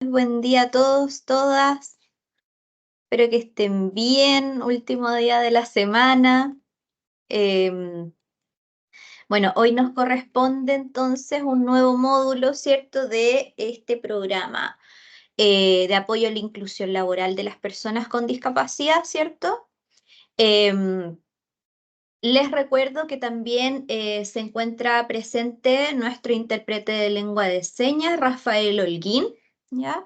Buen día a todos, todas. Espero que estén bien. Último día de la semana. Em, bueno, hoy nos corresponde entonces un nuevo módulo, ¿cierto?, de este programa de apoyo a la inclusión laboral de las personas con discapacidad, ¿cierto? Em, Les recuerdo que también se encuentra presente nuestro intérprete de lengua de señas, Rafael Holguín, ¿ya?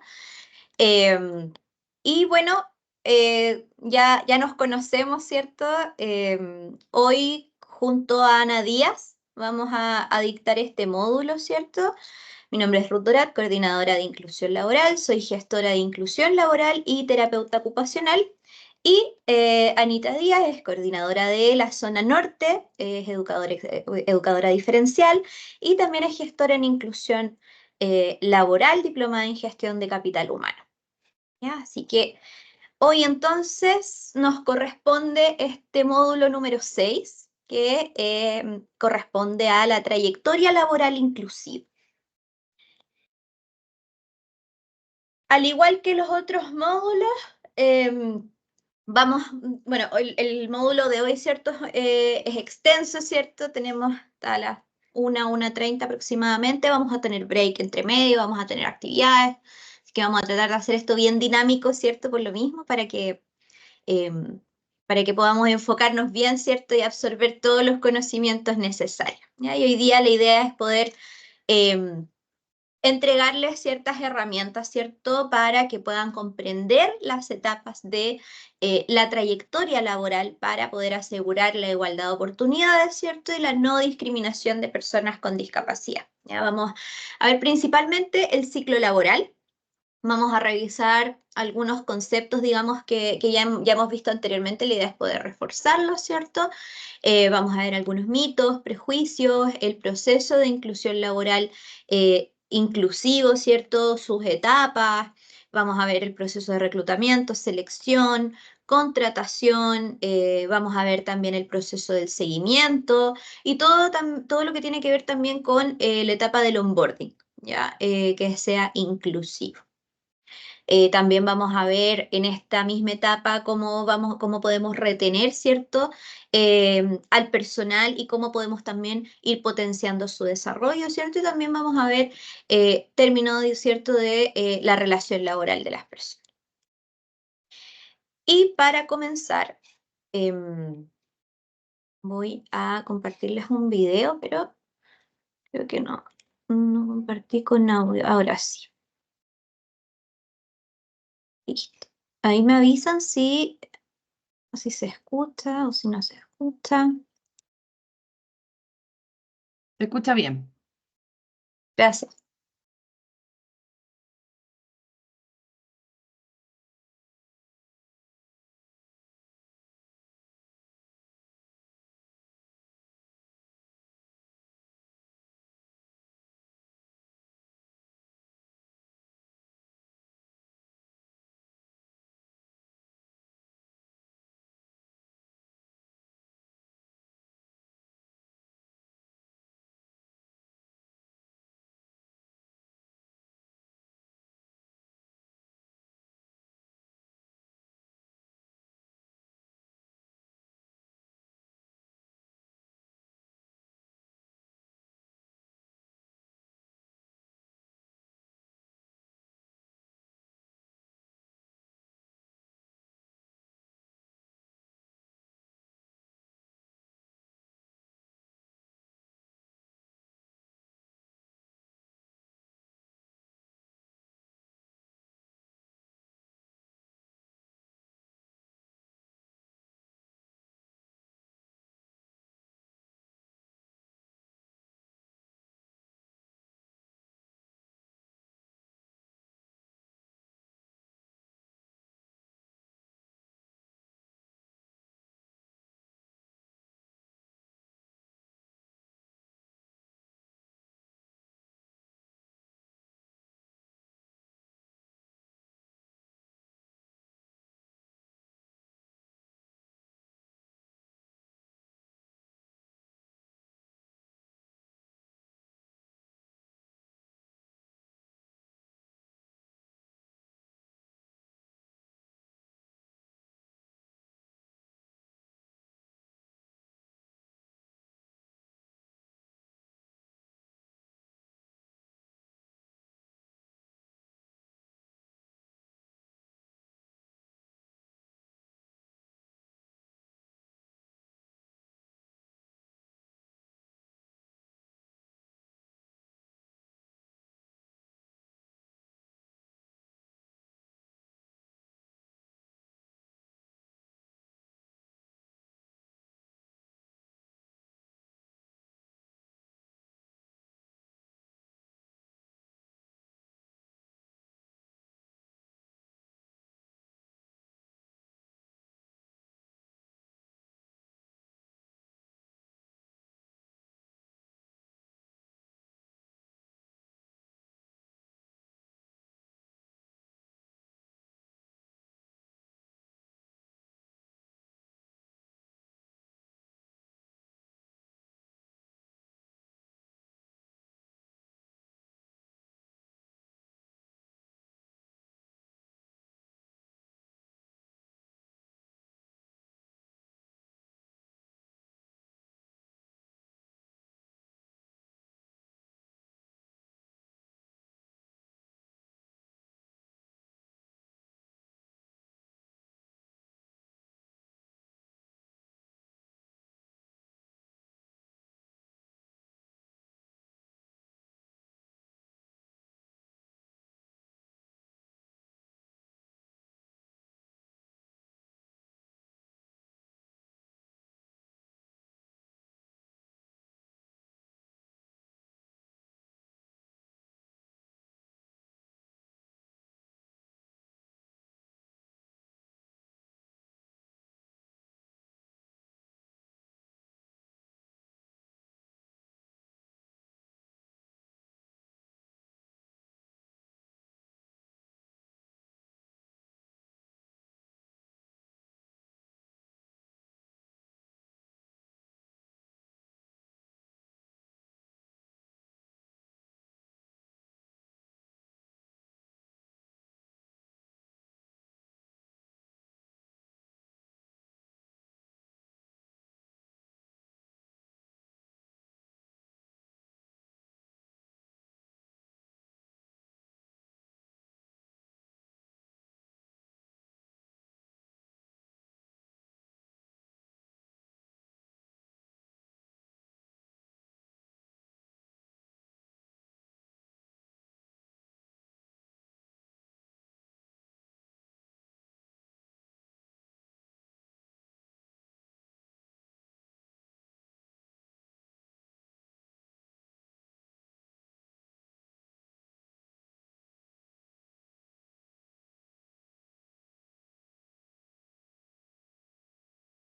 Em, y bueno, ya nos conocemos, ¿cierto? Hoy, junto a Ana Díaz, vamos a dictar este módulo, ¿cierto? Mi nombre es Ruth Dorat, coordinadora de inclusión laboral, soy gestora de inclusión laboral y terapeuta ocupacional. Y Anita Díaz es coordinadora de la zona norte, es educadora diferencial y también es gestora en inclusión laboral, diplomada en gestión de capital humano. ¿Ya? Así que hoy entonces nos corresponde este módulo número 6 que corresponde a la trayectoria laboral inclusiva. Al igual que los otros módulos, bueno, el módulo de hoy, ¿cierto? Es extenso, ¿cierto? Tenemos hasta las 1:30 aproximadamente, vamos a tener break entre medio, vamos a tener actividades, así que vamos a tratar de hacer esto bien dinámico, ¿cierto? Por lo mismo, para que podamos enfocarnos bien, ¿cierto? Y absorber todos los conocimientos necesarios, ¿ya? Y hoy día la idea es poder em, entregarles ciertas herramientas, ¿cierto? Para que puedan comprender las etapas de la trayectoria laboral para poder asegurar la igualdad de oportunidades, ¿cierto? Y la no discriminación de personas con discapacidad. Ya vamos a ver principalmente el ciclo laboral. Vamos a revisar algunos conceptos, digamos, que ya hemos visto anteriormente. La idea es poder reforzarlos, ¿cierto? Vamos a ver algunos mitos, prejuicios, el proceso de inclusión laboral inclusivo, ¿cierto? Sus etapas. Vamos a ver el proceso de reclutamiento, selección, contratación. Vamos a ver también el proceso del seguimiento y todo lo que tiene que ver también con la etapa del onboarding, ¿ya? Que sea inclusivo. También vamos a ver en esta misma etapa cómo podemos retener, ¿cierto? Al personal y cómo podemos también ir potenciando su desarrollo, ¿cierto? Y también vamos a ver términos, ¿cierto?, de la relación laboral de las personas. Y para comenzar, em, voy a compartirles un video, pero creo que no compartí con audio. Ahora sí, listo. Ahí me avisan si se escucha o si no se escucha. Se escucha bien. Gracias.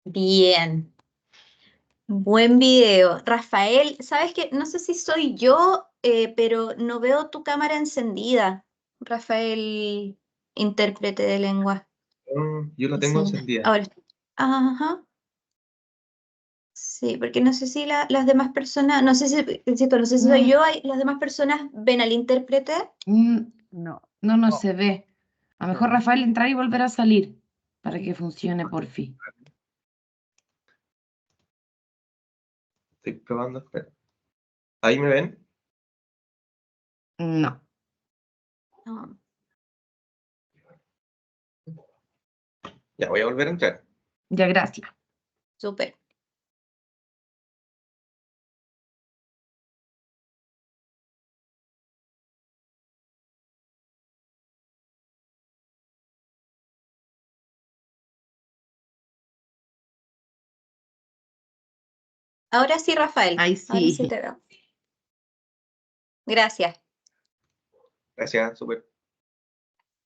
Bien. Buen video. Rafael, ¿sabes qué? No sé si soy yo, pero no veo tu cámara encendida. Rafael, intérprete de lengua. Yo la tengo Enciende. encendida. Ahora. Ajá. Sí, porque no sé si las demás personas, no sé si, insisto, no sé si soy yo, las demás personas ven al intérprete. No se ve. A lo mejor Rafael entrar y volver a salir para que funcione por fin. Estoy probando, espera. ¿Ahí me ven? No. No. Ya, voy a volver a entrar. Ya, gracias. Súper. Ahora sí, Rafael. Ahí Ahora sí sí. te veo. Gracias. Gracias, súper.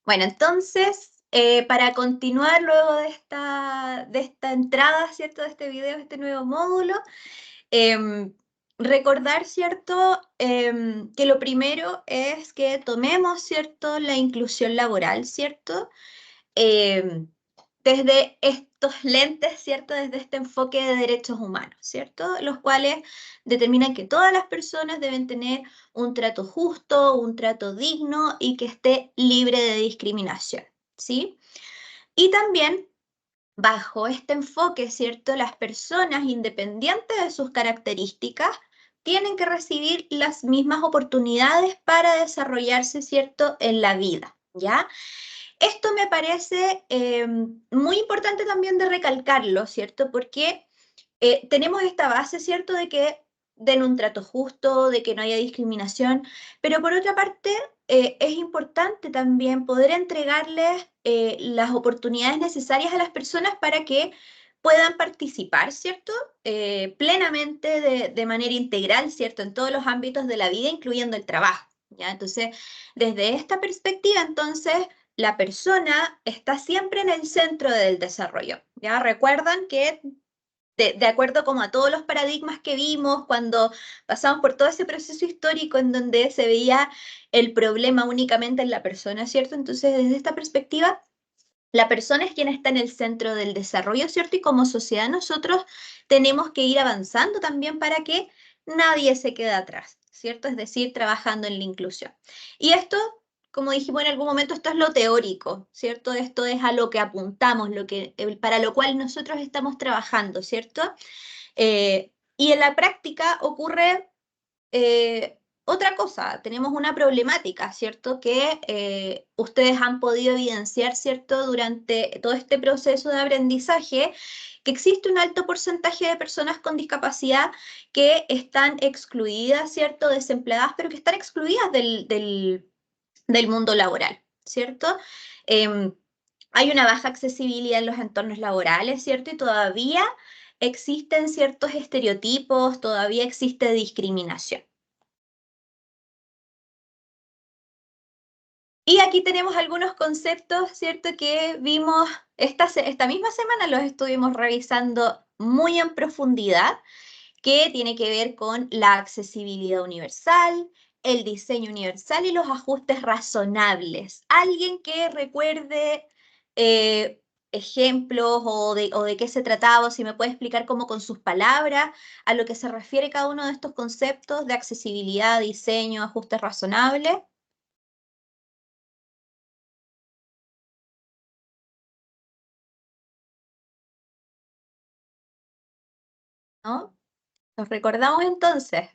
Bueno, entonces, para continuar luego de esta entrada, ¿cierto? De este video, este nuevo módulo, recordar, ¿cierto? Que lo primero es que tomemos, ¿cierto? La inclusión laboral, ¿cierto? Em, Desde estos lentes, ¿cierto? Desde este enfoque de derechos humanos, ¿cierto? Los cuales determinan que todas las personas deben tener un trato justo, un trato digno y que esté libre de discriminación, ¿sí? Y también bajo este enfoque, ¿cierto? Las personas, independientes de sus características, tienen que recibir las mismas oportunidades para desarrollarse, ¿cierto? En la vida, ¿ya? Esto me parece muy importante también de recalcarlo, ¿cierto? Porque tenemos esta base, ¿cierto? De que den un trato justo, de que no haya discriminación, pero por otra parte es importante también poder entregarles las oportunidades necesarias a las personas para que puedan participar, ¿cierto? Plenamente de manera integral, ¿cierto? En todos los ámbitos de la vida, incluyendo el trabajo, ¿ya? Entonces, desde esta perspectiva, entonces, la persona está siempre en el centro del desarrollo, ¿ya? Recuerdan que de acuerdo como a todos los paradigmas que vimos cuando pasamos por todo ese proceso histórico en donde se veía el problema únicamente en la persona, ¿cierto? Entonces, desde esta perspectiva, la persona es quien está en el centro del desarrollo, ¿cierto? Y como sociedad nosotros tenemos que ir avanzando también para que nadie se quede atrás, ¿cierto? Es decir, trabajando en la inclusión. Y esto, como dijimos en algún momento, esto es lo teórico, ¿cierto? Esto es a lo que apuntamos, para lo cual nosotros estamos trabajando, ¿cierto? Y en la práctica ocurre otra cosa, tenemos una problemática, ¿cierto? Que ustedes han podido evidenciar, ¿cierto? Durante todo este proceso de aprendizaje, que existe un alto porcentaje de personas con discapacidad que están excluidas, ¿cierto? Desempleadas, pero que están excluidas del mundo laboral, ¿cierto? Em, Hay una baja accesibilidad en los entornos laborales, ¿cierto? Y todavía existen ciertos estereotipos, todavía existe discriminación. Y aquí tenemos algunos conceptos, ¿cierto? Que vimos esta misma semana, los estuvimos revisando muy en profundidad, que tiene que ver con la accesibilidad universal, el diseño universal y los ajustes razonables. ¿Alguien que recuerde ejemplos o de qué se trataba, o si me puede explicar como con sus palabras a lo que se refiere cada uno de estos conceptos de accesibilidad, diseño, ajustes razonables? ¿No? Nos recordamos entonces.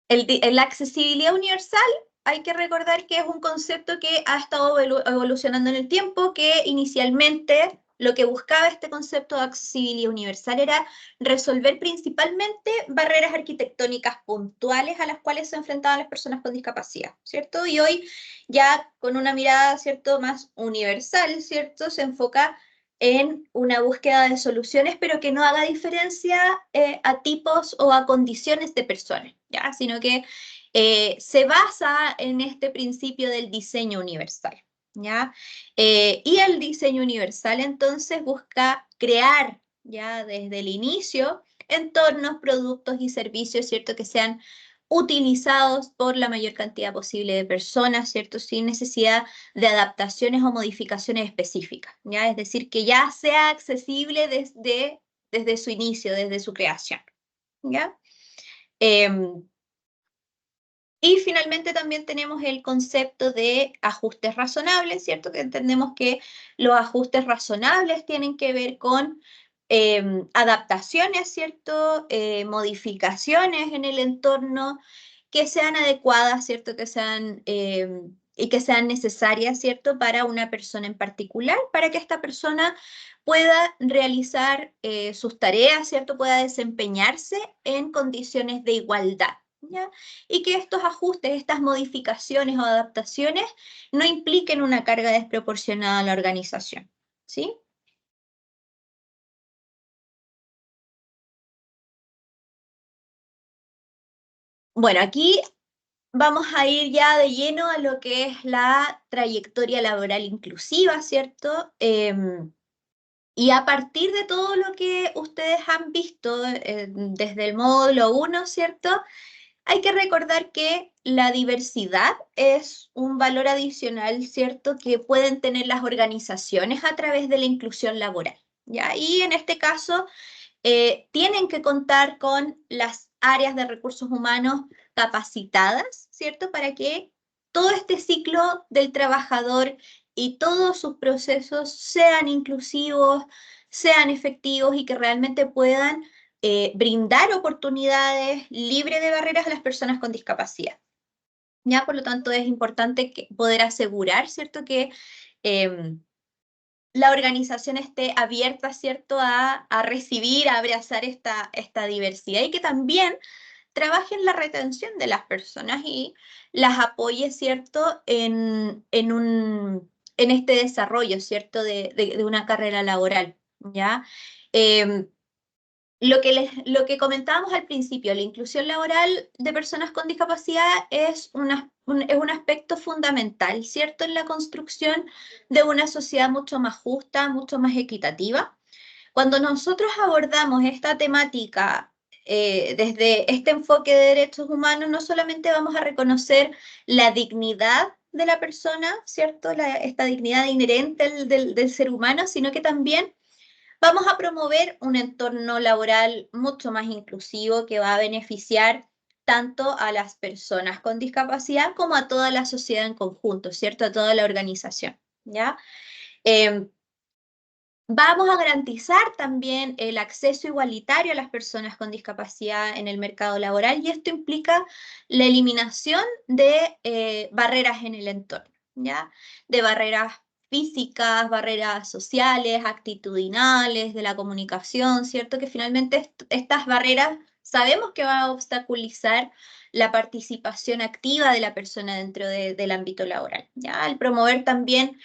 La accesibilidad universal, hay que recordar que es un concepto que ha estado evolucionando en el tiempo, que inicialmente lo que buscaba este concepto de accesibilidad universal era resolver principalmente barreras arquitectónicas puntuales a las cuales se enfrentaban las personas con discapacidad, ¿cierto? Y hoy ya con una mirada, ¿cierto?, más universal, ¿cierto?, se enfoca en una búsqueda de soluciones, pero que no haga diferencia a tipos o a condiciones de personas, ¿ya? Sino que se basa en este principio del diseño universal, ¿ya? Y el diseño universal, entonces, busca crear, ya desde el inicio, entornos, productos y servicios, ¿cierto?, que sean utilizados por la mayor cantidad posible de personas, ¿cierto?, sin necesidad de adaptaciones o modificaciones específicas, ¿ya? Es decir, que ya sea accesible desde su inicio, desde su creación, ¿ya? Y finalmente también tenemos el concepto de ajustes razonables, ¿cierto? Que entendemos que los ajustes razonables tienen que ver con adaptaciones, ¿cierto? Modificaciones en el entorno que sean adecuadas, ¿cierto? Que sean, y que sean necesarias, ¿cierto? Para una persona en particular, para que esta persona pueda realizar sus tareas, ¿cierto? Pueda desempeñarse en condiciones de igualdad, ¿ya? Y que estos ajustes, estas modificaciones o adaptaciones no impliquen una carga desproporcionada a la organización, ¿sí? Bueno, aquí vamos a ir ya de lleno a lo que es la trayectoria laboral inclusiva, ¿cierto? Y a partir de todo lo que ustedes han visto desde el módulo 1, ¿cierto? Hay que recordar que la diversidad es un valor adicional, ¿cierto?, que pueden tener las organizaciones a través de la inclusión laboral, ¿ya? Y en este caso, tienen que contar con las áreas de recursos humanos capacitadas, ¿cierto?, para que todo este ciclo del trabajador y todos sus procesos sean inclusivos, sean efectivos y que realmente puedan brindar oportunidades libres de barreras a las personas con discapacidad. ¿Ya? Por lo tanto, es importante poder asegurar, ¿cierto?, que la organización esté abierta, ¿cierto?, a recibir, a abrazar esta diversidad y que también trabaje en la retención de las personas y las apoye, ¿cierto?, en este desarrollo, ¿cierto?, de una carrera laboral, ¿ya? Lo que comentábamos al principio, la inclusión laboral de personas con discapacidad es un aspecto fundamental, ¿cierto?, en la construcción de una sociedad mucho más justa, mucho más equitativa. Cuando nosotros abordamos esta temática desde este enfoque de derechos humanos, no solamente vamos a reconocer la dignidad de la persona, ¿cierto?, esta dignidad inherente del ser humano, sino que también vamos a promover un entorno laboral mucho más inclusivo que va a beneficiar tanto a las personas con discapacidad como a toda la sociedad en conjunto, ¿cierto? A toda la organización, ¿ya? Vamos a garantizar también el acceso igualitario a las personas con discapacidad en el mercado laboral y esto implica la eliminación de barreras en el entorno, ¿ya? De barreras físicas, barreras sociales, actitudinales, de la comunicación, ¿cierto? Que finalmente estas barreras sabemos que van a obstaculizar la participación activa de la persona dentro del ámbito laboral, ¿ya? Al promover también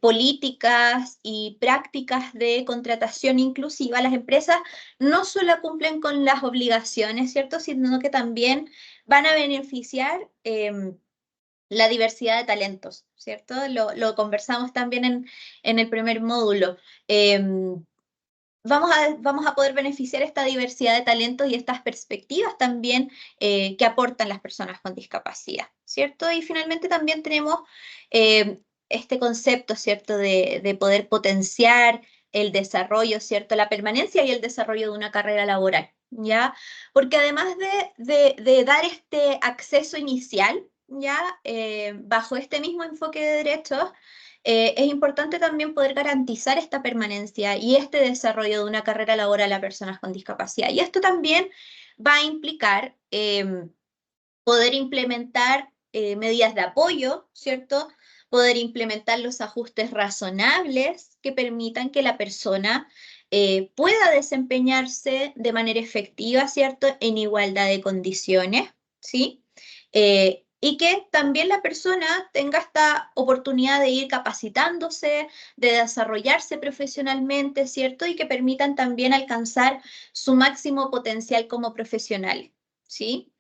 políticas y prácticas de contratación inclusiva, las empresas no solo cumplen con las obligaciones, ¿cierto?, sino que también van a beneficiar la diversidad de talentos, ¿cierto? Lo conversamos también en el primer módulo. Vamos a poder beneficiar esta diversidad de talentos y estas perspectivas también que aportan las personas con discapacidad, ¿cierto? Y finalmente también tenemos este concepto, ¿cierto?, de poder potenciar el desarrollo, ¿cierto?, la permanencia y el desarrollo de una carrera laboral, ¿ya? Porque además de dar este acceso inicial, ¿ya? Bajo este mismo enfoque de derechos, es importante también poder garantizar esta permanencia y este desarrollo de una carrera laboral a personas con discapacidad. Y esto también va a implicar poder implementar medidas de apoyo, ¿cierto? Poder implementar los ajustes razonables que permitan que la persona pueda desempeñarse de manera efectiva, ¿cierto?, en igualdad de condiciones, ¿sí? Y que también la persona tenga esta oportunidad de ir capacitándose, de desarrollarse profesionalmente, ¿cierto? Y que permitan también alcanzar su máximo potencial como profesional, ¿sí?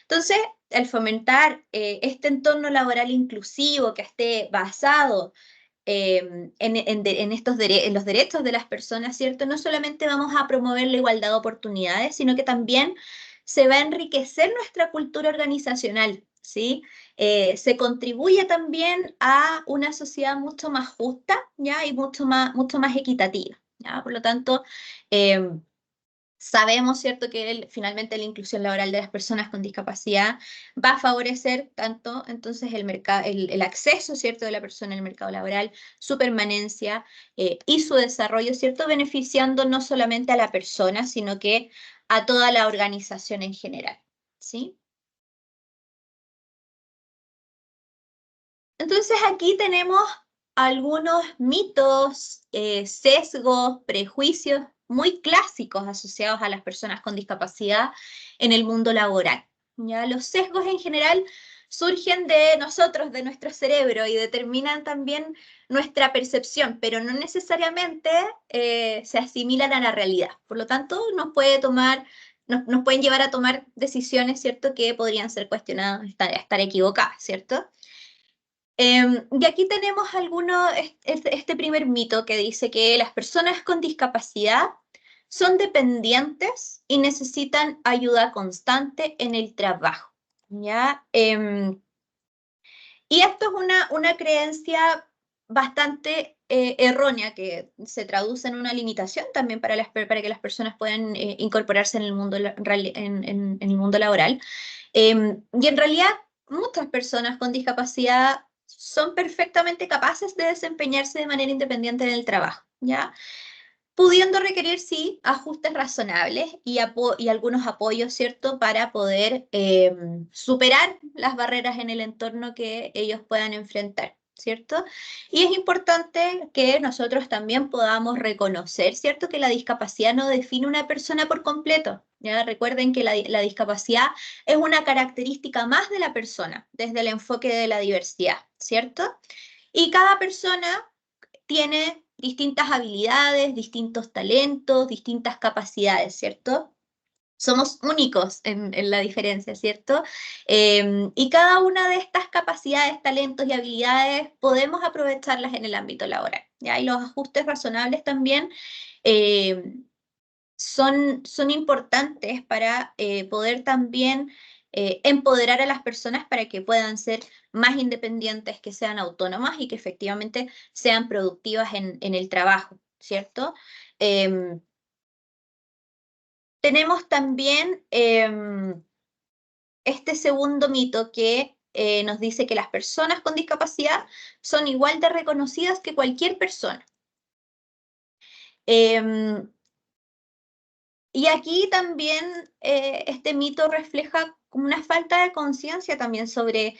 Entonces, este entorno laboral inclusivo que esté basado en los derechos de las personas, ¿cierto? No solamente vamos a promover la igualdad de oportunidades, sino que también se va a enriquecer nuestra cultura organizacional, ¿sí? Se contribuye también a una sociedad mucho más justa, ¿ya? Y mucho más equitativa, ¿ya? Por lo tanto, sabemos, ¿cierto?, que finalmente la inclusión laboral de las personas con discapacidad va a favorecer tanto entonces el acceso, ¿cierto?, de la persona al mercado laboral, su permanencia y su desarrollo, ¿cierto?, beneficiando no solamente a la persona, sino que a toda la organización en general, ¿sí? Entonces aquí tenemos algunos mitos, sesgos, prejuicios muy clásicos asociados a las personas con discapacidad en el mundo laboral. ¿Ya? Los sesgos en general surgen de nosotros, de nuestro cerebro, y determinan también nuestra percepción, pero no necesariamente se asimilan a la realidad. Por lo tanto, nos pueden llevar a tomar decisiones, ¿cierto?, que podrían ser cuestionadas, estar equivocadas, ¿cierto? Y aquí tenemos este primer mito que dice que las personas con discapacidad son dependientes y necesitan ayuda constante en el trabajo, ¿ya? Y esto es una creencia bastante errónea que se traduce en una limitación también para que las personas puedan incorporarse en el mundo, en el mundo laboral. Y en realidad, muchas personas con discapacidad son perfectamente capaces de desempeñarse de manera independiente en el trabajo, ¿ya? Pudiendo requerir, sí, ajustes razonables y algunos apoyos, ¿cierto?, para poder superar las barreras en el entorno que ellos puedan enfrentar, ¿cierto? Y es importante que nosotros también podamos reconocer, ¿cierto?, que la discapacidad no define una persona por completo, ¿ya? Recuerden que la discapacidad es una característica más de la persona, desde el enfoque de la diversidad, ¿cierto? Y cada persona tiene distintas habilidades, distintos talentos, distintas capacidades, ¿cierto? Somos únicos en la diferencia, ¿cierto? Y cada una de estas capacidades, talentos y habilidades podemos aprovecharlas en el ámbito laboral, ¿ya? Y los ajustes razonables también eh, son importantes para poder también empoderar a las personas para que puedan ser más independientes, que sean autónomas y que efectivamente sean productivas en el trabajo, ¿cierto? Em, Tenemos también este segundo mito que nos dice que las personas con discapacidad son igual de reconocidas que cualquier persona. Em, Y aquí también este mito refleja como una falta de conciencia también sobre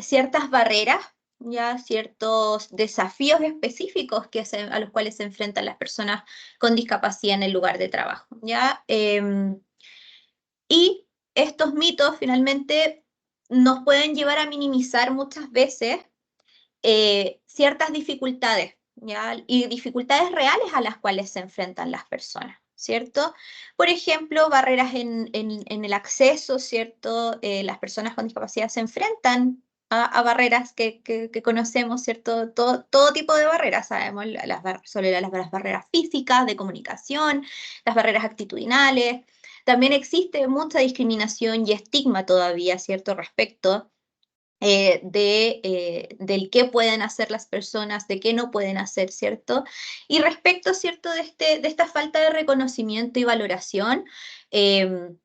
ciertas barreras, ya ciertos desafíos específicos a los cuales se enfrentan las personas con discapacidad en el lugar de trabajo, ¿ya? Y estos mitos finalmente nos pueden llevar a minimizar muchas veces ciertas dificultades, ¿ya? Y dificultades reales a las cuales se enfrentan las personas, ¿cierto? Por ejemplo, barreras en el acceso, ¿cierto? Las personas con discapacidad se enfrentan a barreras que conocemos, ¿cierto? Todo tipo de barreras, sabemos, sobre las barreras físicas, de comunicación, las barreras actitudinales. También existe mucha discriminación y estigma todavía, ¿cierto? Respecto del qué pueden hacer las personas, de qué no pueden hacer, ¿cierto? Y respecto, ¿cierto?, de esta falta de reconocimiento y valoración, eh,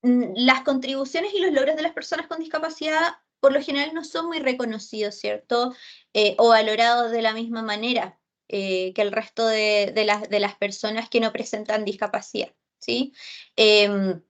las contribuciones y los logros de las personas con discapacidad por lo general no son muy reconocidos, ¿cierto? O valorados de la misma manera que el resto de las personas que no presentan discapacidad, ¿sí? Em,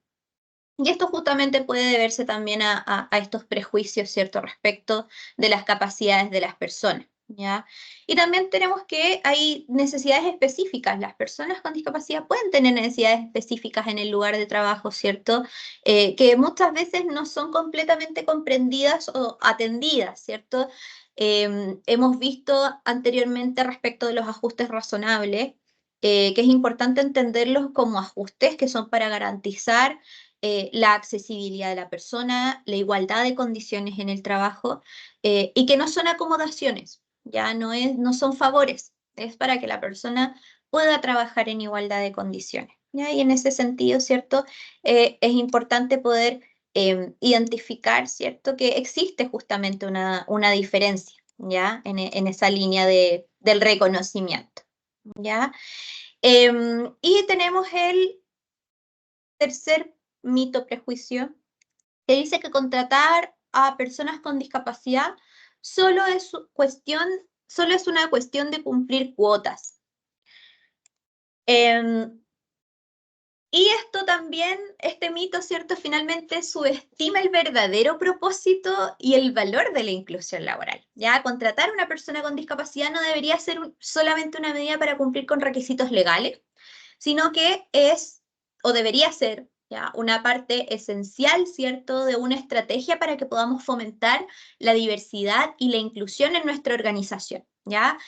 y esto justamente puede deberse también a estos prejuicios, ¿cierto?, respecto de las capacidades de las personas, ¿ya? Y también tenemos que hay necesidades específicas. Las personas con discapacidad pueden tener necesidades específicas en el lugar de trabajo, ¿cierto? Que muchas veces no son completamente comprendidas o atendidas, ¿cierto? Hemos visto anteriormente respecto de los ajustes razonables, que es importante entenderlos como ajustes que son para garantizar la accesibilidad de la persona, la igualdad de condiciones en el trabajo, y que no son acomodaciones, ya no son favores, es para que la persona pueda trabajar en igualdad de condiciones. ¿Ya? Y en ese sentido, ¿cierto? Es importante poder identificar, ¿cierto? Que existe justamente una diferencia, ¿ya? En esa línea del reconocimiento, ¿ya? Y tenemos el tercer mito prejuicio, que dice que contratar a personas con discapacidad solo es una cuestión de cumplir cuotas. Y esto también, este mito, ¿cierto? Finalmente subestima el verdadero propósito y el valor de la inclusión laboral. Ya, contratar a una persona con discapacidad no debería ser solamente una medida para cumplir con requisitos legales, sino que es, o debería ser, ¿ya? Una parte esencial, ¿cierto?, de una estrategia para que podamos fomentar la diversidad y la inclusión en nuestra organización, ¿ya?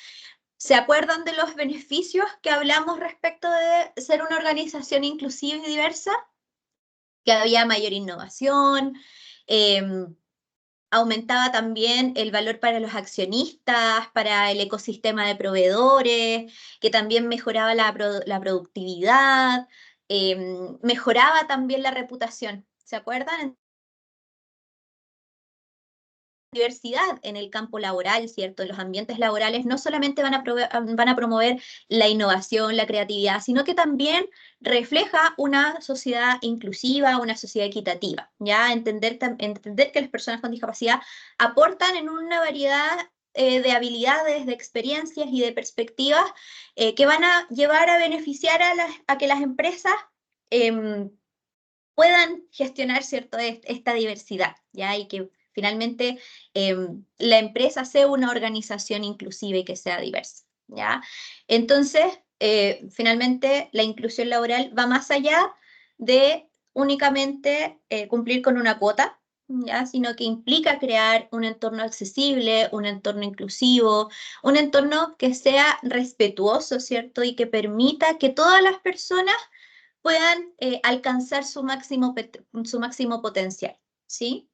¿Se acuerdan de los beneficios que hablamos respecto de ser una organización inclusiva y diversa? Que había mayor innovación, aumentaba también el valor para los accionistas, para el ecosistema de proveedores, que también mejoraba la productividad, mejoraba también la reputación. ¿Se acuerdan? Diversidad en el campo laboral, ¿cierto? En los ambientes laborales no solamente van a promover la innovación, la creatividad, sino que también refleja una sociedad inclusiva, una sociedad equitativa, ¿ya? Entender que las personas con discapacidad aportan en una variedad de habilidades, de experiencias y de perspectivas que van a llevar a beneficiar a que las empresas puedan gestionar, ¿cierto?, esta diversidad, ¿ya? Y que finalmente la empresa sea una organización inclusiva y que sea diversa, ¿ya? Entonces, finalmente, la inclusión laboral va más allá de únicamente cumplir con una cuota, ¿ya? Sino que implica crear un entorno accesible, un entorno inclusivo, un entorno que sea respetuoso, ¿cierto? Y que permita que todas las personas puedan alcanzar su máximo potencial, ¿sí?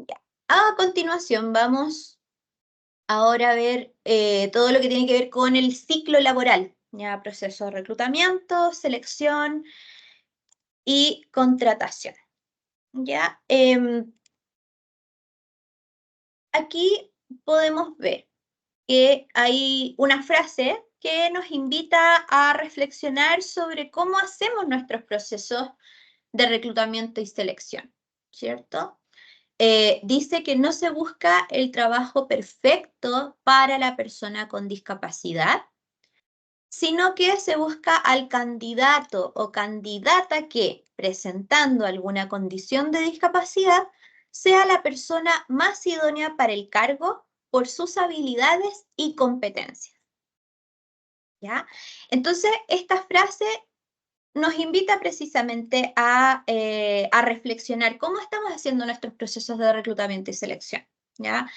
Ya. A continuación vamos ahora a ver todo lo que tiene que ver con el ciclo laboral, ya, proceso de reclutamiento, selección y contratación, ¿ya? Aquí podemos ver que hay una frase que nos invita a reflexionar sobre cómo hacemos nuestros procesos de reclutamiento y selección, ¿cierto? Dice que no se busca el trabajo perfecto para la persona con discapacidad, sino que se busca al candidato o candidata que, presentando alguna condición de discapacidad, sea la persona más idónea para el cargo por sus habilidades y competencias. ¿Ya? Entonces, esta frase nos invita precisamente a reflexionar cómo estamos haciendo nuestros procesos de reclutamiento y selección, ¿ya?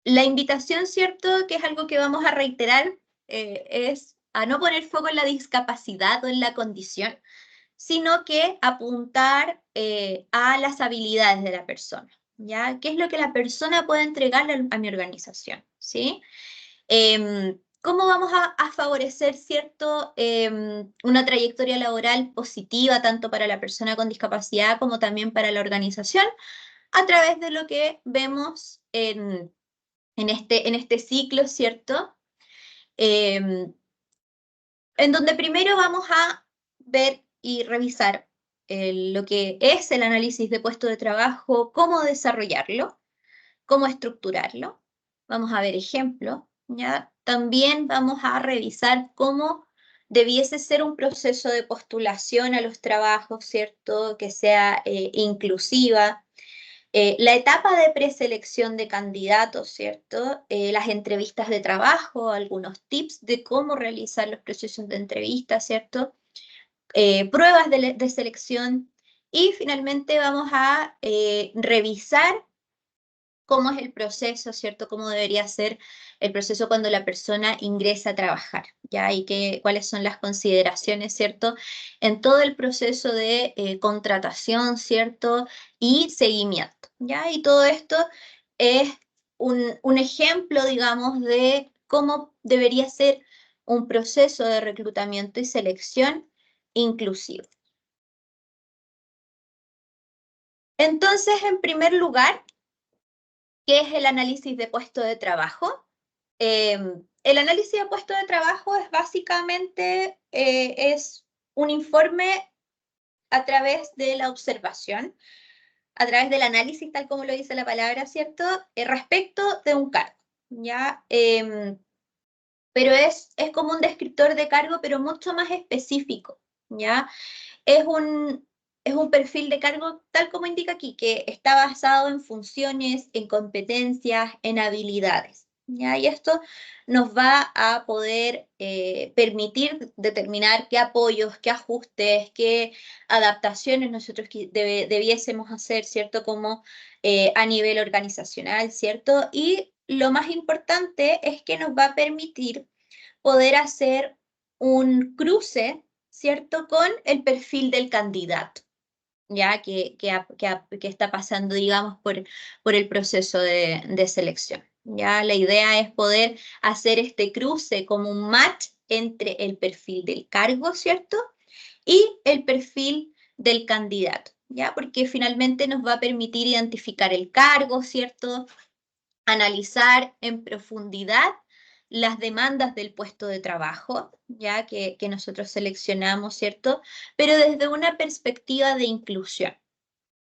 La invitación, ¿cierto?, que es algo que vamos a reiterar, es a no poner foco en la discapacidad o en la condición, sino que apuntar a las habilidades de la persona, ¿ya? ¿Qué es lo que la persona puede entregarle a mi organización, ¿sí? ¿Cómo vamos a favorecer, cierto, una trayectoria laboral positiva tanto para la persona con discapacidad como también para la organización? A través de lo que vemos en este ciclo, ¿cierto? En donde primero vamos a ver y revisar lo que es el análisis de puesto de trabajo, cómo desarrollarlo, cómo estructurarlo. Vamos a ver ejemplos, ¿ya? También vamos a revisar cómo debiese ser un proceso de postulación a los trabajos, ¿cierto? Que sea inclusiva. La etapa de preselección de candidatos, ¿cierto? Las entrevistas de trabajo, algunos tips de cómo realizar los procesos de entrevista, ¿cierto? Pruebas de selección y finalmente vamos a revisar cómo es el proceso, ¿cierto? Cómo debería ser el proceso cuando la persona ingresa a trabajar, ¿ya? Y cuáles son las consideraciones, ¿cierto? En todo el proceso de contratación, ¿cierto? Y seguimiento, ¿ya? Y todo esto es un ejemplo, digamos, de cómo debería ser un proceso de reclutamiento y selección inclusivo. Entonces, en primer lugar, ¿qué es el análisis de puesto de trabajo? El análisis de puesto de trabajo es básicamente es un informe a través de la observación, a través del análisis, tal como lo dice la palabra, ¿cierto? Respecto de un cargo, ¿ya? Pero es como un descriptor de cargo, pero mucho más específico, ¿ya? Es un perfil de cargo, tal como indica aquí, que está basado en funciones, en competencias, en habilidades, ¿ya? Y esto nos va a poder permitir determinar qué apoyos, qué ajustes, qué adaptaciones nosotros debiésemos hacer, ¿cierto? Como a nivel organizacional, ¿cierto? Y lo más importante es que nos va a permitir poder hacer un cruce, ¿cierto?, con el perfil del candidato, ya que está pasando, digamos, por el proceso de selección. Ya la idea es poder hacer este cruce como un match entre el perfil del cargo, ¿cierto?, y el perfil del candidato, ¿ya? Porque finalmente nos va a permitir identificar el cargo, ¿cierto?, analizar en profundidad las demandas del puesto de trabajo, ya que nosotros seleccionamos, ¿cierto? Pero desde una perspectiva de inclusión,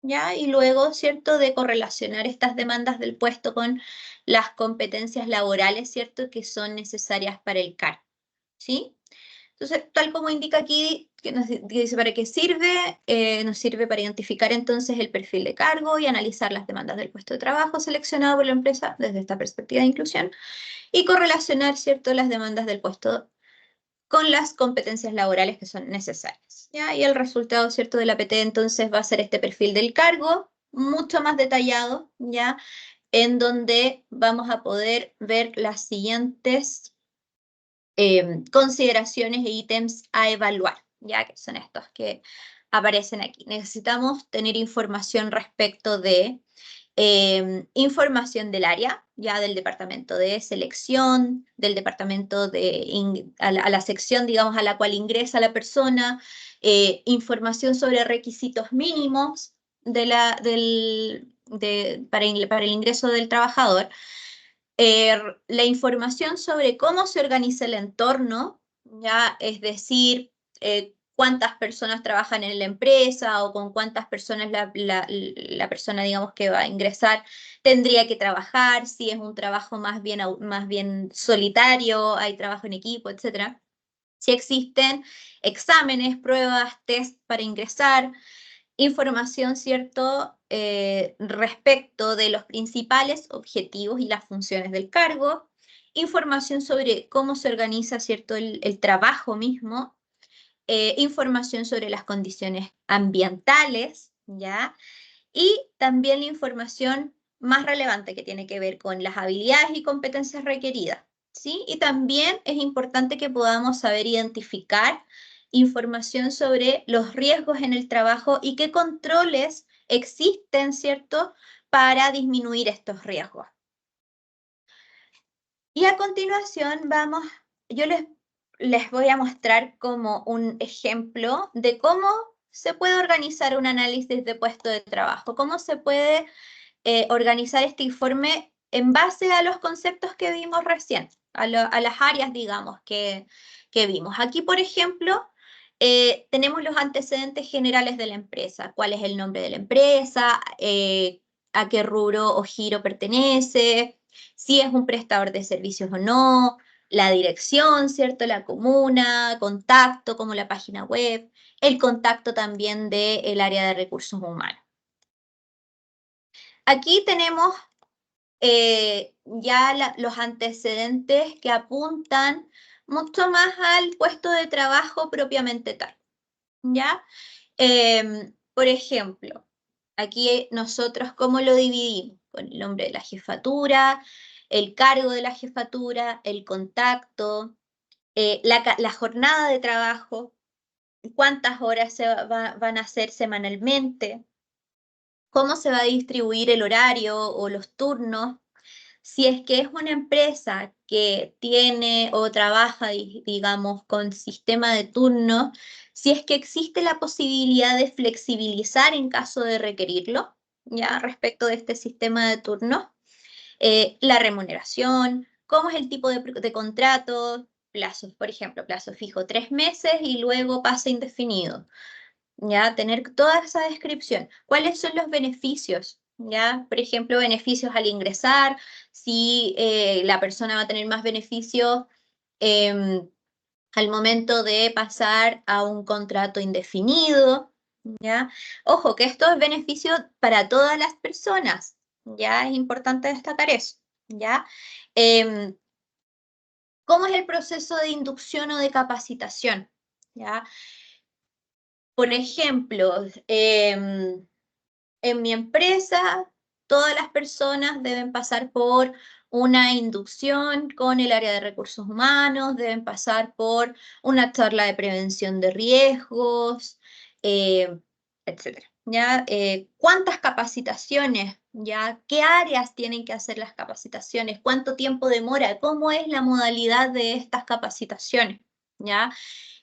¿ya? Y luego, ¿cierto?, de correlacionar estas demandas del puesto con las competencias laborales, ¿cierto?, que son necesarias para el cargo, ¿sí? Entonces, tal como indica aquí, que dice para qué sirve, nos sirve para identificar entonces el perfil de cargo y analizar las demandas del puesto de trabajo seleccionado por la empresa desde esta perspectiva de inclusión y correlacionar, ¿cierto?, las demandas del puesto con las competencias laborales que son necesarias, ¿ya? Y el resultado, ¿cierto?, de la PT entonces va a ser este perfil del cargo, mucho más detallado, ¿ya? En donde vamos a poder ver las siguientes consideraciones e ítems a evaluar, ya que son estos que aparecen aquí. Necesitamos tener información respecto de información del área, ya del departamento de selección, del departamento a la sección, digamos, a la cual ingresa la persona, información sobre requisitos mínimos para el ingreso del trabajador, la información sobre cómo se organiza el entorno, ¿ya? Es decir, cuántas personas trabajan en la empresa o con cuántas personas la persona, digamos, que va a ingresar tendría que trabajar, si es un trabajo más bien solitario, hay trabajo en equipo, etc. Si existen exámenes, pruebas, test para ingresar, información, ¿cierto?, respecto de los principales objetivos y las funciones del cargo, información sobre cómo se organiza, ¿cierto?, el trabajo mismo, información sobre las condiciones ambientales, ¿ya? Y también la información más relevante que tiene que ver con las habilidades y competencias requeridas, ¿sí? Y también es importante que podamos saber identificar información sobre los riesgos en el trabajo y qué controles existen, ¿cierto?, para disminuir estos riesgos. Y a continuación yo les voy a mostrar como un ejemplo de cómo se puede organizar un análisis de puesto de trabajo, cómo se puede organizar este informe en base a los conceptos que vimos recién, a las áreas, digamos, que vimos. Aquí, por ejemplo, tenemos los antecedentes generales de la empresa, cuál es el nombre de la empresa, a qué rubro o giro pertenece, si es un prestador de servicios o no, la dirección, ¿cierto?, la comuna, contacto como la página web, el contacto también del área de recursos humanos. Aquí tenemos ya los antecedentes que apuntan mucho más al puesto de trabajo propiamente tal, ¿ya? Por ejemplo, aquí nosotros, ¿cómo lo dividimos? con el nombre de la jefatura, el cargo de la jefatura, el contacto, la jornada de trabajo, cuántas horas van a hacer semanalmente, cómo se va a distribuir el horario o los turnos. Si es que es una empresa que tiene o trabaja, digamos, con sistema de turno, si es que existe la posibilidad de flexibilizar en caso de requerirlo, ya respecto de este sistema de turno, la remuneración, cómo es el tipo de contrato, plazos, por ejemplo, plazo fijo 3 meses y luego pase indefinido. ¿Ya? Tener toda esa descripción. ¿Cuáles son los beneficios? ¿Ya? Por ejemplo, beneficios al ingresar, si la persona va a tener más beneficios al momento de pasar a un contrato indefinido, ¿ya? Ojo, que esto es beneficio para todas las personas, ¿ya? Es importante destacar eso, ¿ya? ¿Cómo es el proceso de inducción o de capacitación? ¿Ya? Por ejemplo, en mi empresa, todas las personas deben pasar por una inducción con el área de recursos humanos, deben pasar por una charla de prevención de riesgos, etcétera. ¿Ya? ¿Cuántas capacitaciones? ¿Ya? ¿Qué áreas tienen que hacer las capacitaciones? ¿Cuánto tiempo demora? ¿Cómo es la modalidad de estas capacitaciones? ¿Ya?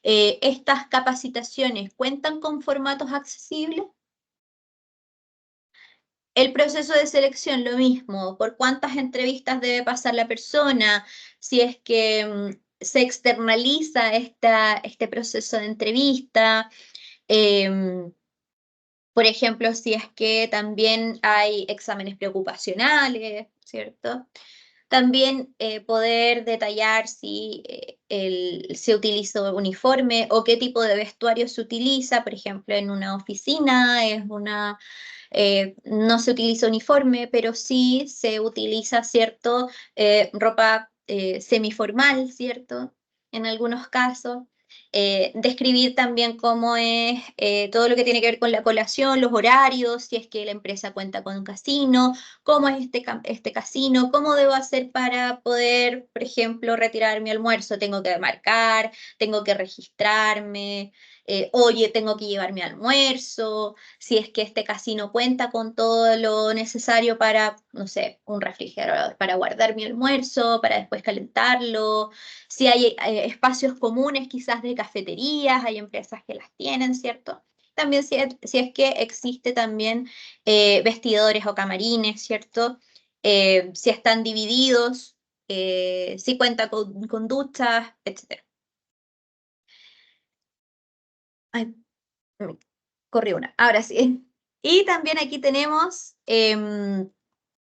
¿Estas capacitaciones cuentan con formatos accesibles? El proceso de selección, lo mismo, por cuántas entrevistas debe pasar la persona, si es que se externaliza este proceso de entrevista, por ejemplo, si es que también hay exámenes preocupacionales, ¿cierto? También poder detallar si se utiliza uniforme o qué tipo de vestuario se utiliza, por ejemplo, en una oficina, no se utiliza uniforme, pero sí se utiliza, ¿cierto? Ropa semiformal, ¿cierto? En algunos casos. Describir también cómo es todo lo que tiene que ver con la colación, los horarios, si es que la empresa cuenta con un casino, cómo es este casino, cómo debo hacer para poder, por ejemplo, retirar mi almuerzo. Tengo que marcar, tengo que registrarme, oye, tengo que llevar mi almuerzo, si es que este casino cuenta con todo lo necesario para, no sé, un refrigerador para guardar mi almuerzo, para después calentarlo, si hay espacios comunes quizás de cafeterías, hay empresas que las tienen, ¿cierto? También si es que existe también vestidores o camarines, ¿cierto? Si están divididos, si cuenta con duchas, etc. Ay, me corrí una. Ahora sí. Y también aquí tenemos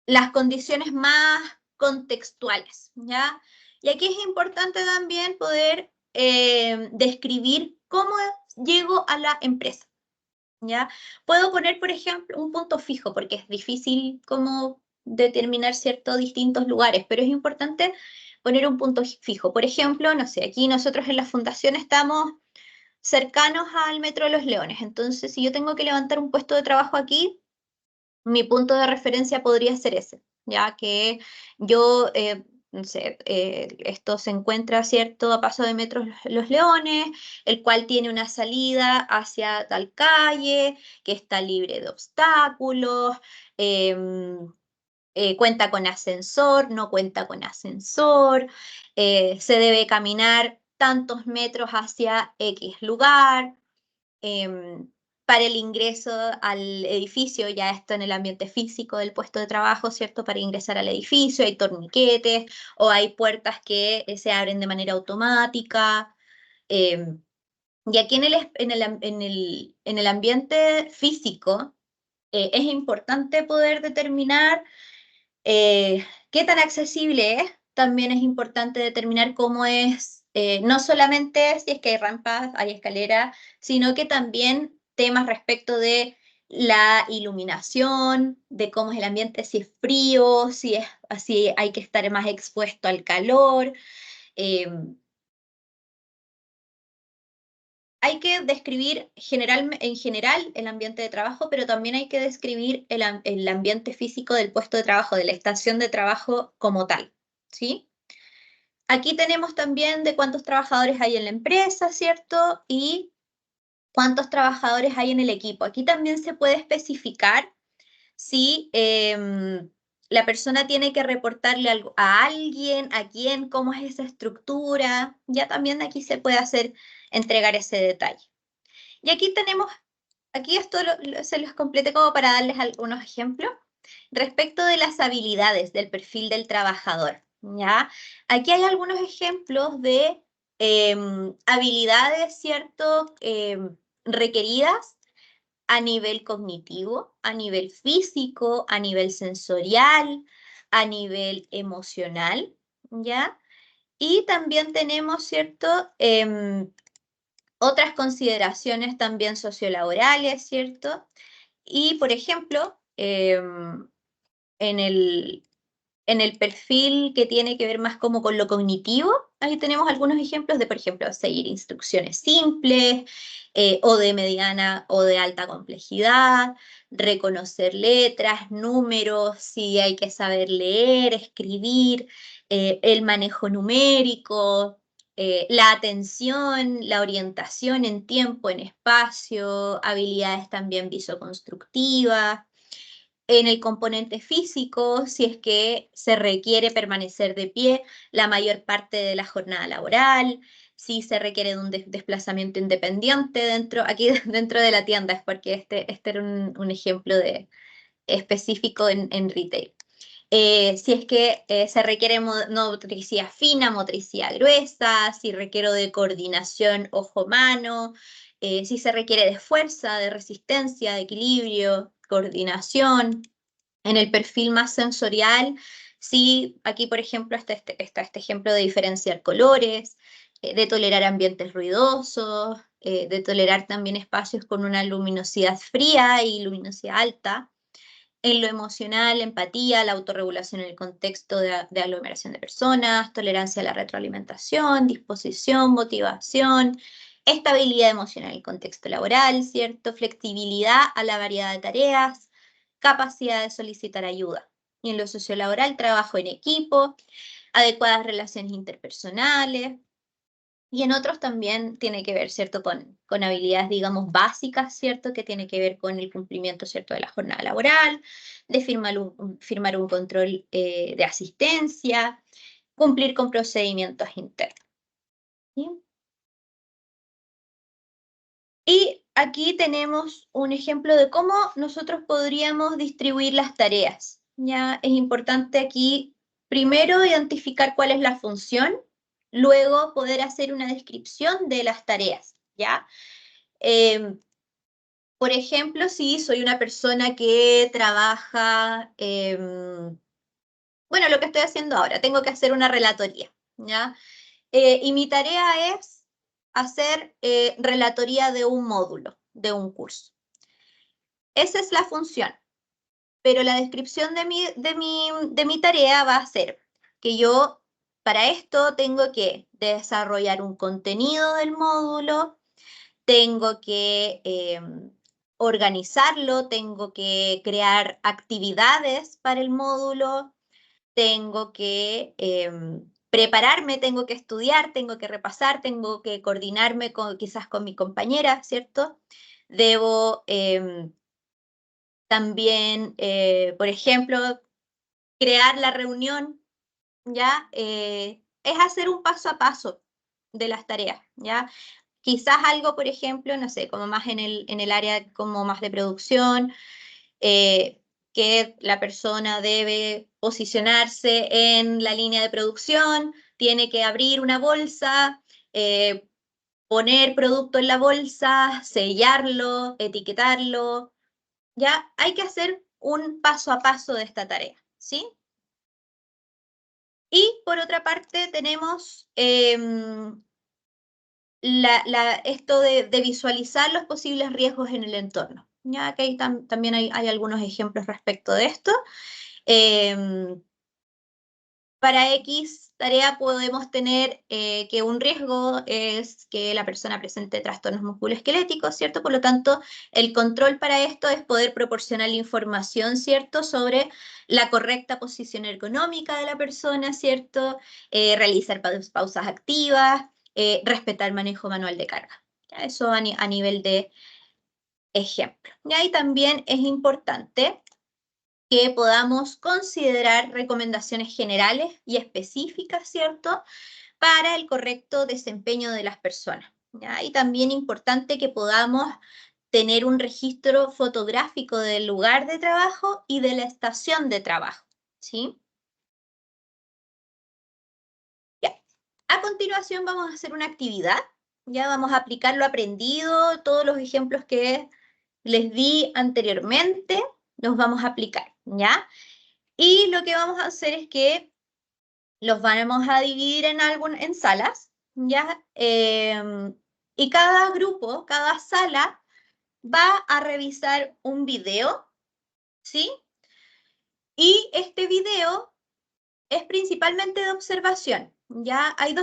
las condiciones más contextuales, ¿ya? Y aquí es importante también poder describir cómo llego a la empresa, ¿ya? Puedo poner, por ejemplo, un punto fijo, porque es difícil como determinar ciertos distintos lugares, pero es importante poner un punto fijo. Por ejemplo, no sé, aquí nosotros en la fundación estamos cercanos al Metro de los Leones, entonces si yo tengo que levantar un puesto de trabajo aquí, mi punto de referencia podría ser ese, ya que yo, no sé, esto se encuentra, ¿cierto?, a paso de Metro Los Leones, el cual tiene una salida hacia tal calle, que está libre de obstáculos, cuenta con ascensor, no cuenta con ascensor, se debe caminar tantos metros hacia X lugar, para el ingreso al edificio, ya esto en el ambiente físico del puesto de trabajo, ¿cierto? Para ingresar al edificio hay torniquetes o hay puertas que se abren de manera automática. Y aquí en el ambiente físico es importante poder determinar qué tan accesible es. También es importante determinar cómo es, no solamente si es que hay rampas, hay escaleras, sino que también temas respecto de la iluminación, de cómo es el ambiente, si es frío, si es así, hay que estar más expuesto al calor. hay que describir en general el ambiente de trabajo, pero también hay que describir el ambiente físico del puesto de trabajo, de la estación de trabajo como tal, ¿sí? Aquí tenemos también de cuántos trabajadores hay en la empresa, ¿cierto? Y cuántos trabajadores hay en el equipo. Aquí también se puede especificar si la persona tiene que reportarle algo a alguien, a quién, cómo es esa estructura. Ya también aquí se puede entregar ese detalle. Y aquí tenemos, aquí esto se los completé como para darles algunos ejemplos. Respecto de las habilidades del perfil del trabajador, ¿ya? Aquí hay algunos ejemplos de habilidades, ¿cierto? Requeridas a nivel cognitivo, a nivel físico, a nivel sensorial, a nivel emocional, ¿ya? Y también tenemos, ¿cierto? Otras consideraciones también sociolaborales, ¿cierto? Y, por ejemplo, en el perfil que tiene que ver más como con lo cognitivo, ahí tenemos algunos ejemplos de, por ejemplo, seguir instrucciones simples o de mediana o de alta complejidad, reconocer letras, números, si hay que saber leer, escribir, el manejo numérico, la atención, la orientación en tiempo, en espacio, habilidades también visoconstructivas. En el componente físico, si es que se requiere permanecer de pie la mayor parte de la jornada laboral, si se requiere de un desplazamiento independiente aquí dentro de la tienda, es porque este era un ejemplo específico en retail. Si es que se requiere motricidad fina, motricidad gruesa, si requiero de coordinación ojo-mano, si se requiere de fuerza, de resistencia, de equilibrio, coordinación. En el perfil más sensorial, sí, aquí por ejemplo está este ejemplo de diferenciar colores, de tolerar ambientes ruidosos, de tolerar también espacios con una luminosidad fría y luminosidad alta. En lo emocional, empatía, la autorregulación en el contexto de aglomeración de personas, tolerancia a la retroalimentación, disposición, motivación, estabilidad emocional en el contexto laboral, ¿cierto? Flexibilidad a la variedad de tareas, capacidad de solicitar ayuda. Y en lo sociolaboral, trabajo en equipo, adecuadas relaciones interpersonales, y en otros también tiene que ver, ¿cierto?, con habilidades, digamos, básicas, ¿cierto?, que tiene que ver con el cumplimiento, ¿cierto?, de la jornada laboral, de firmar un control de asistencia, cumplir con procedimientos internos. ¿Sí? Y aquí tenemos un ejemplo de cómo nosotros podríamos distribuir las tareas. Ya es importante aquí, primero, identificar cuál es la función, luego poder hacer una descripción de las tareas, ¿ya? Por ejemplo, si soy una persona que trabaja, bueno, lo que estoy haciendo ahora, tengo que hacer una relatoría, ¿ya? Y mi tarea es hacer relatoría de un módulo, de un curso. Esa es la función, pero la descripción de mi tarea va a ser que yo, para esto, tengo que desarrollar un contenido del módulo, tengo que organizarlo, tengo que crear actividades para el módulo, tengo que prepararme, tengo que estudiar, tengo que repasar, tengo que coordinarme quizás con mi compañera, ¿cierto? Debo también, por ejemplo, crear la reunión, ¿ya? Es hacer un paso a paso de las tareas, ¿ya? Quizás algo, por ejemplo, no sé, como más en el área como más de producción, que la persona debe posicionarse en la línea de producción, tiene que abrir una bolsa, poner producto en la bolsa, sellarlo, etiquetarlo, ya hay que hacer un paso a paso de esta tarea, ¿sí? Y por otra parte tenemos esto de visualizar los posibles riesgos en el entorno. Ya que también hay algunos ejemplos respecto de esto. para X tarea podemos tener que un riesgo es que la persona presente trastornos musculoesqueléticos, ¿cierto? Por lo tanto, el control para esto es poder proporcionar la información, ¿cierto? Sobre la correcta posición ergonómica de la persona, ¿cierto? Realizar pausas activas, respetar el manejo manual de carga. ¿Ya? Eso a nivel de ejemplo. Y ahí también es importante que podamos considerar recomendaciones generales y específicas, ¿cierto?, para el correcto desempeño de las personas. ¿Ya? Y también importante que podamos tener un registro fotográfico del lugar de trabajo y de la estación de trabajo, ¿sí? Ya. A continuación vamos a hacer una actividad, ya vamos a aplicar lo aprendido, todos los ejemplos que les di anteriormente, los vamos a aplicar, ¿ya? Y lo que vamos a hacer es que los vamos a dividir en salas, ¿ya? Y cada grupo, cada sala, va a revisar un video, ¿sí? Y este video es principalmente de observación, ¿ya? Hay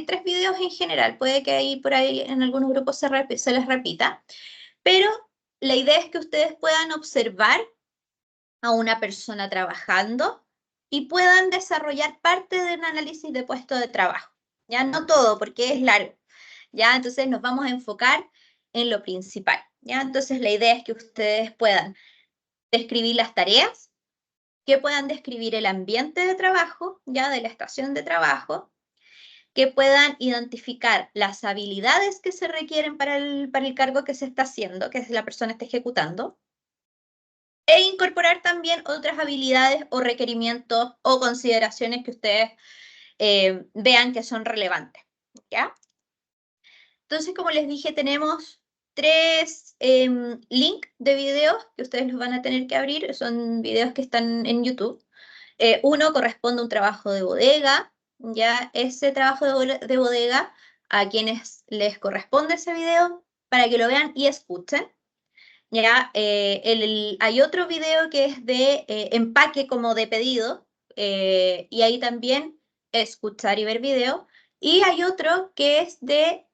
tres videos en general, puede que ahí por ahí en algunos grupos se les repita, pero la idea es que ustedes puedan observar a una persona trabajando y puedan desarrollar parte de un análisis de puesto de trabajo. Ya no todo, porque es largo. Ya, entonces nos vamos a enfocar en lo principal. Ya, entonces la idea es que ustedes puedan describir las tareas, que puedan describir el ambiente de trabajo, ya de la estación de trabajo, que puedan identificar las habilidades que se requieren para el cargo que se está haciendo, que la persona está ejecutando, e incorporar también otras habilidades o requerimientos o consideraciones que ustedes vean que son relevantes, ¿ya? Entonces, como les dije, tenemos tres links de videos que ustedes los van a tener que abrir, son videos que están en YouTube. Uno corresponde a un trabajo de bodega, ya ese trabajo de bodega a quienes les corresponde ese video para que lo vean y escuchen. Ya, hay otro video que es de empaque como de pedido, y ahí también escuchar y ver video. Y hay otro que es de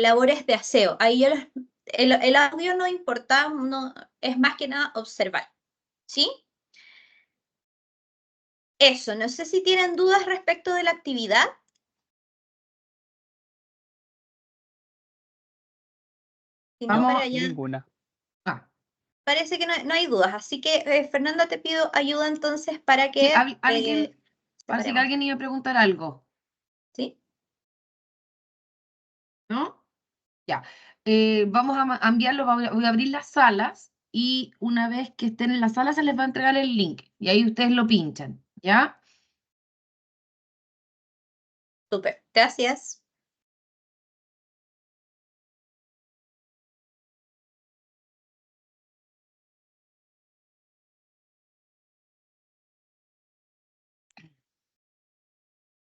labores de aseo. Ahí el audio no importa, no, es más que nada observar. ¿Sí? Eso, no sé si tienen dudas respecto de la actividad. Si no, Vamos, para allá. Ninguna. ah, Parece que no hay dudas. Así que, Fernanda, te pido ayuda entonces para sí, que alguien, parece que separemos. alguien iba a preguntar algo, ¿Sí? ¿no? Ya. Vamos a enviarlo, voy a abrir las salas y una vez que estén en la sala se les va a entregar el link y ahí ustedes lo pinchan, ¿ya? Súper. Gracias.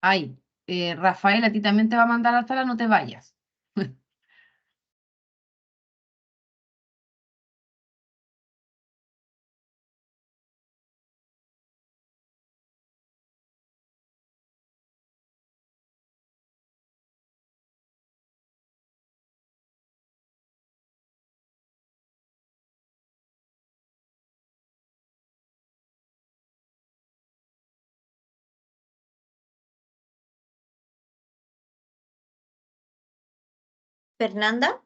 Ay, Rafael, a ti también te va a mandar a la sala, no te vayas. Fernanda,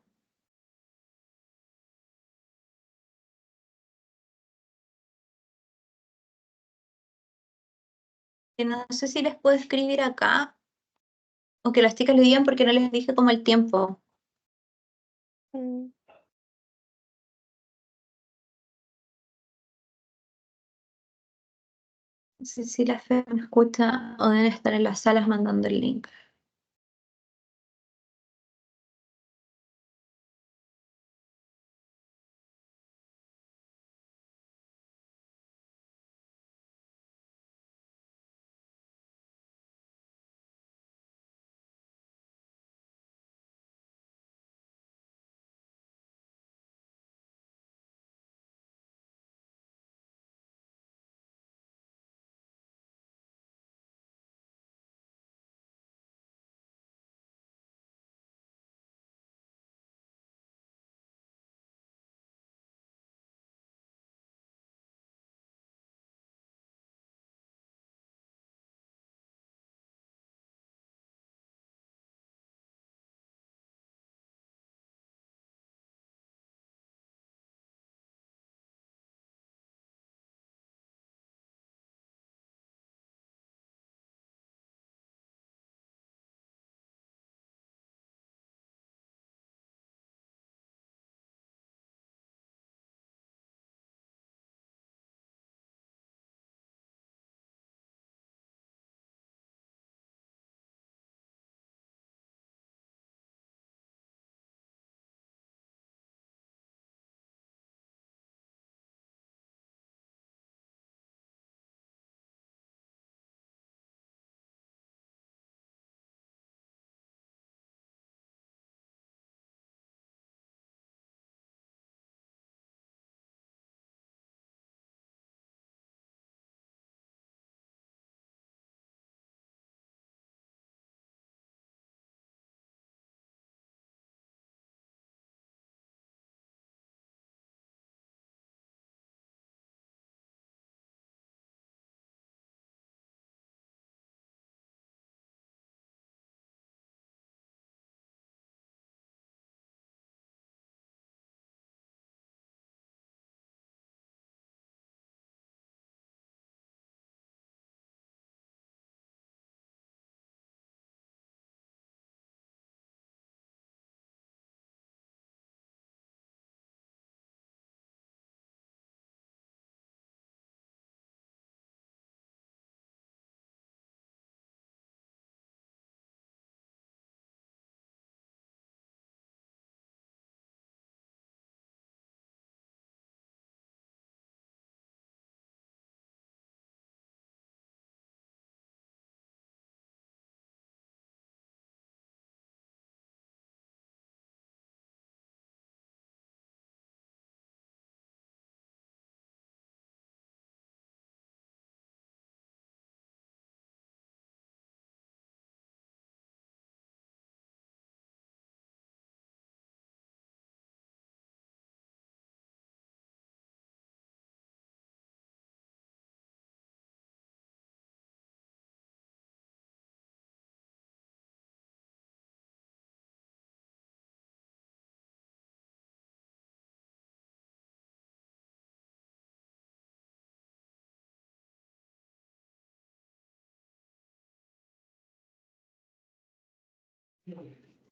que no sé si les puedo escribir acá o que las chicas lo digan porque no les dije como el tiempo. Mm. No sé si la Fe me escucha o deben estar en las salas mandando el link.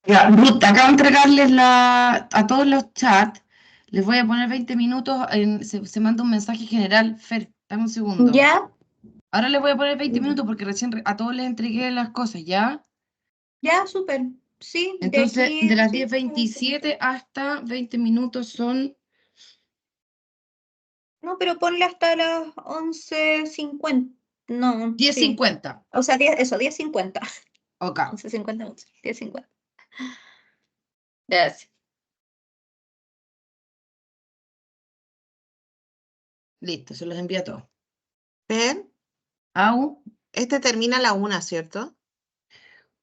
Ya, Ruth, acabo de entregarles a todos los chats. Les voy a poner 20 minutos. Se manda un mensaje general. Fer, dame un segundo. ¿Ya? Ahora les voy a poner 20 minutos porque recién a todos les entregué las cosas, ¿ya? Ya, súper. Sí, de Entonces, aquí. de las Sí. 10:27 hasta 20 minutos son... No, pero ponle hasta las 11:50. No, sí. 10:50. O sea, 10, eso, 10:50. Ok, 11:50, 10:50. Gracias. listo, se los envío a todos. Ven, Au, este termina a la 1, ¿cierto?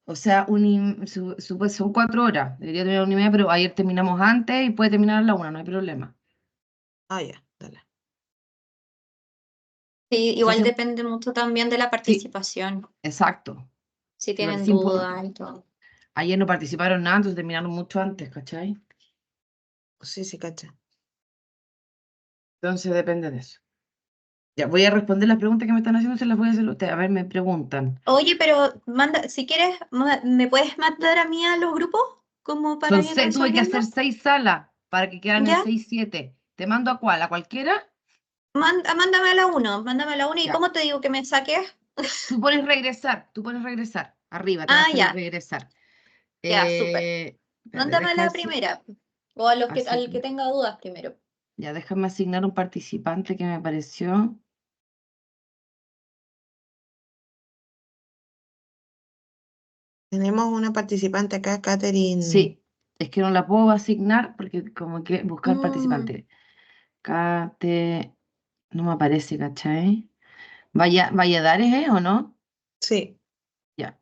o sea, son 4 horas. Debería terminar a la 1:30, pero ayer terminamos antes y puede terminar a la 1, no hay problema. Ah, ya, dale. Sí, igual Entonces, depende mucho también de la sí, participación. exacto. Si Pero tienen sí, dudas y todo. ayer no participaron nada, entonces terminaron mucho antes, ¿cachai? Sí, sí, cacha. Entonces depende de eso. Ya, voy a responder las preguntas que me están haciendo, se las voy a hacer a ustedes. A ver, me preguntan. Oye, pero manda, si quieres, ¿me puedes mandar a mí a los grupos? Como para ir Tuve que hacer resolviendo. 6 salas para que quedaran en ¿Ya? 6, 7. ¿Te mando a cuál? ¿A cualquiera? Mándame a la 1, mándame a la 1. ¿Y Ya. cómo te digo que me saques? Tú pones regresar. Arriba te va a Ah, salir ya, regresar. ya, súper. Espérate, Mándame a la primera. O a los al que tenga dudas primero. ya, déjame asignar un participante que me pareció. Tenemos una participante acá, Catherine. Sí, es que no la puedo asignar porque como que buscar Mm, participante. Cate, no me aparece, ¿cachai? Valladares, ¿o no? Sí. Ya,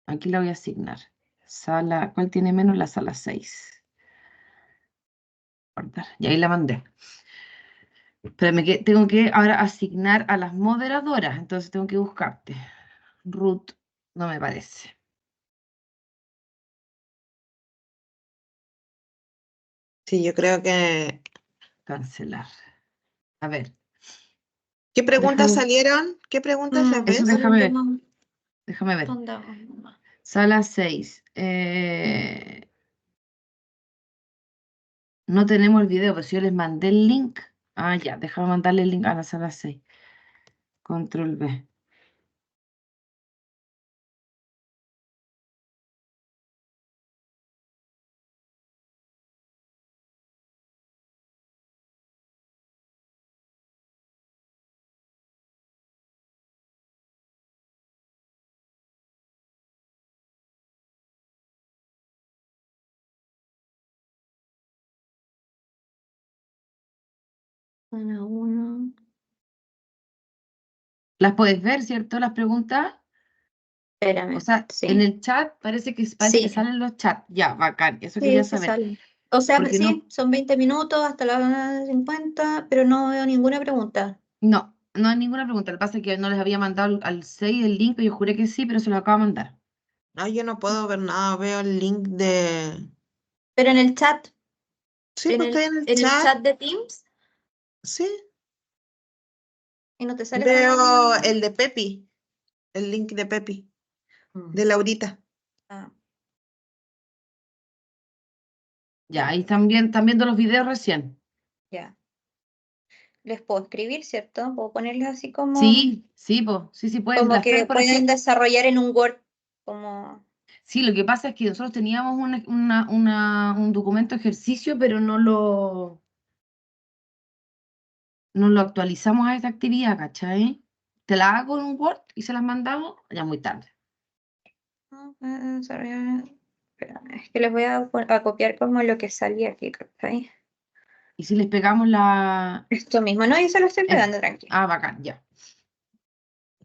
aquí la voy a asignar. Sala, ¿cuál tiene menos? La sala 6. Guardar. Y ahí la mandé. Espérame que tengo que ahora asignar a las moderadoras, entonces tengo que buscarte. Ruth, no me parece. Sí, yo creo que... Cancelar. A ver, ¿Qué preguntas déjame, salieron? ¿Qué preguntas las eso ves? déjame ver, déjame ver. ¿dónde vamos? Sala 6. No tenemos el video, pero si yo les mandé el link. Ah, ya, déjame mandarle el link a la sala 6. Control B. Sala 1. ¿Las puedes ver, cierto? Las preguntas. O Espérame, sea, en sí. el chat parece que Sí, salen los chats. Ya, bacán. Eso quería sí, sí saber. sale. O sea, Porque sí, no, son 20 minutos hasta las 50, pero no veo ninguna pregunta. no hay ninguna pregunta. Lo que pasa es que no les había mandado al 6 el link, yo juré que sí, pero se lo acabo de mandar. Ah, yo no puedo ver nada, veo el link de... Pero en el chat, Sí, pues estoy en el en el chat. chat de Teams, Sí, y no te sale veo como... el de Pepi, el link de Pepi, Mm. de Laurita. Ah, Ya, ahí están viendo los videos recién. ya. Les puedo escribir, ¿cierto? Puedo ponerles así como, Sí, sí, pues, sí pueden. como La Fer, que por pueden ejemplo, desarrollar en un Word, como... sí, lo que pasa es que nosotros teníamos un documento de ejercicio, pero no lo actualizamos a esta actividad, ¿cachai? Te la hago en un Word y se las mandamos ya muy tarde. Espérame, es que les voy a copiar como lo que salía aquí, ¿cachai? Y si les pegamos la... Esto mismo, no, yo se lo estoy pegando, tranquilo. Bacán, ya.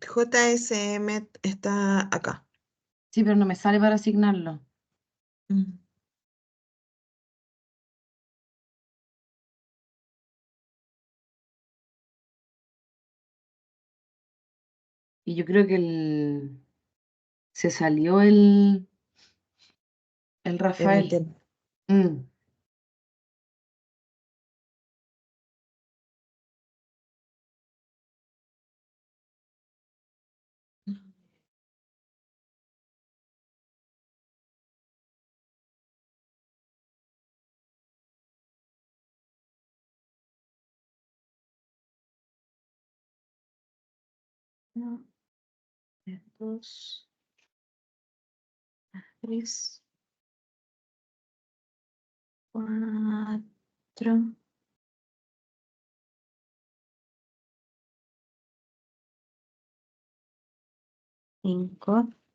JSM está acá. Sí, pero no me sale para asignarlo. Mm. Y yo creo que se salió el Rafael. Permíteme. Mm. 1, 2, 3, 4, 5,